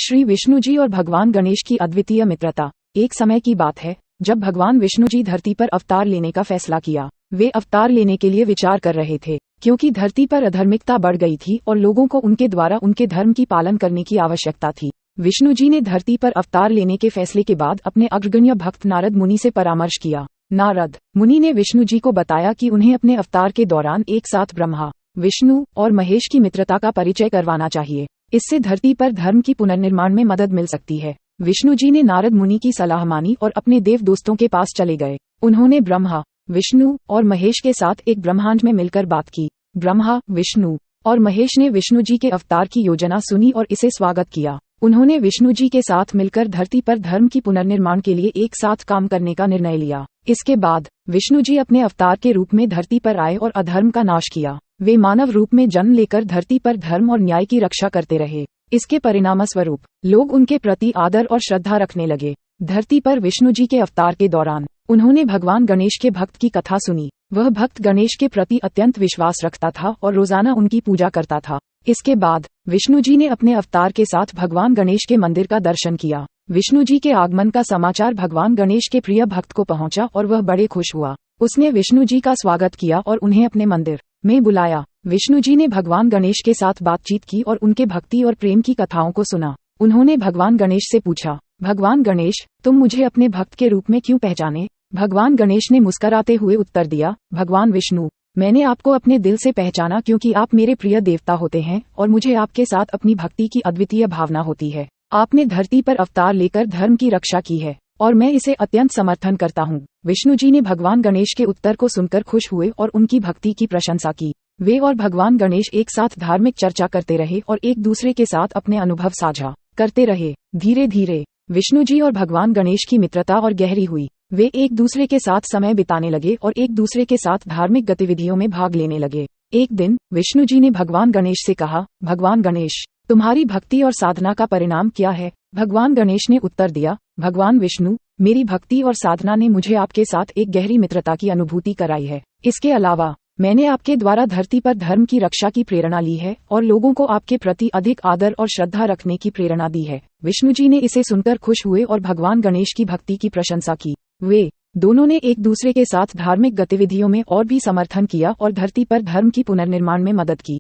श्री विष्णु जी और भगवान गणेश की अद्वितीय मित्रता। एक समय की बात है जब भगवान विष्णु जी धरती पर अवतार लेने का फैसला किया। वे अवतार लेने के लिए विचार कर रहे थे क्योंकि धरती पर अधर्मिकता बढ़ गई थी और लोगों को उनके द्वारा उनके धर्म की पालन करने की आवश्यकता थी। विष्णु जी ने धरती पर अवतार लेने के फैसले के बाद अपने अग्रगण्य भक्त नारद मुनि से परामर्श किया। नारद मुनि ने विष्णु जी को बताया कि उन्हें अपने अवतार के दौरान एक साथ ब्रह्मा, विष्णु और महेश की मित्रता का परिचय करवाना चाहिए। इससे धरती पर धर्म की पुनर्निर्माण में मदद मिल सकती है। विष्णु जी ने नारद मुनि की सलाह मानी और अपने देव दोस्तों के पास चले गए। उन्होंने ब्रह्मा, विष्णु और महेश के साथ एक ब्रह्मांड में मिलकर बात की। ब्रह्मा, विष्णु और महेश ने विष्णु जी के अवतार की योजना सुनी और इसे स्वागत किया। उन्होंने विष्णु जी के साथ मिलकर धरती पर धर्म की पुनर्निर्माण के लिए एक साथ काम करने का निर्णय लिया। इसके बाद विष्णु जी अपने अवतार के रूप में धरती पर आए और अधर्म का नाश किया। वे मानव रूप में जन्म लेकर धरती पर धर्म और न्याय की रक्षा करते रहे। इसके परिणामस्वरूप लोग उनके प्रति आदर और श्रद्धा रखने लगे। धरती पर विष्णु जी के अवतार के दौरान उन्होंने भगवान गणेश के भक्त की कथा सुनी। वह भक्त गणेश के प्रति अत्यंत विश्वास रखता था और रोजाना उनकी पूजा करता था। इसके बाद विष्णु जी ने अपने अवतार के साथ भगवान गणेश के मंदिर का दर्शन किया। विष्णु जी के आगमन का समाचार भगवान गणेश के प्रिय भक्त को पहुंचा और वह बड़े खुश हुआ। उसने विष्णु जी का स्वागत किया और उन्हें अपने मंदिर में बुलाया। विष्णु जी ने भगवान गणेश के साथ बातचीत की और उनके भक्ति और प्रेम की कथाओं को सुना। उन्होंने भगवान गणेश से पूछा, भगवान गणेश, तुम मुझे अपने भक्त के रूप में क्यों पहचाने? भगवान गणेश ने मुस्कुराते हुए उत्तर दिया, भगवान विष्णु, मैंने आपको अपने दिल से पहचाना क्योंकि आप मेरे प्रिय देवता होते हैं और मुझे आपके साथ अपनी भक्ति की अद्वितीय भावना होती है। आपने धरती पर अवतार लेकर धर्म की रक्षा की है और मैं इसे अत्यंत समर्थन करता हूँ। विष्णु जी ने भगवान गणेश के उत्तर को सुनकर खुश हुए और उनकी भक्ति की प्रशंसा की। वे और भगवान गणेश एक साथ धार्मिक चर्चा करते रहे और एक दूसरे के साथ अपने अनुभव साझा करते रहे। धीरे धीरे विष्णु जी और भगवान गणेश की मित्रता और गहरी हुई। वे एक दूसरे के साथ समय बिताने लगे और एक दूसरे के साथ धार्मिक गतिविधियों में भाग लेने लगे। एक दिन विष्णु जी ने भगवान गणेश से कहा, भगवान गणेश, तुम्हारी भक्ति और साधना का परिणाम क्या है? भगवान गणेश ने उत्तर दिया, भगवान विष्णु, मेरी भक्ति और साधना ने मुझे आपके साथ एक गहरी मित्रता की अनुभूति कराई है। इसके अलावा मैंने आपके द्वारा धरती पर धर्म की रक्षा की प्रेरणा ली है और लोगों को आपके प्रति अधिक आदर और श्रद्धा रखने की प्रेरणा दी है। विष्णु जी ने इसे सुनकर खुश हुए और भगवान गणेश की भक्ति की प्रशंसा की। वे दोनों ने एक दूसरे के साथ धार्मिक गतिविधियों में और भी समर्थन किया और धरती पर धर्म की पुनर्निर्माण में मदद की।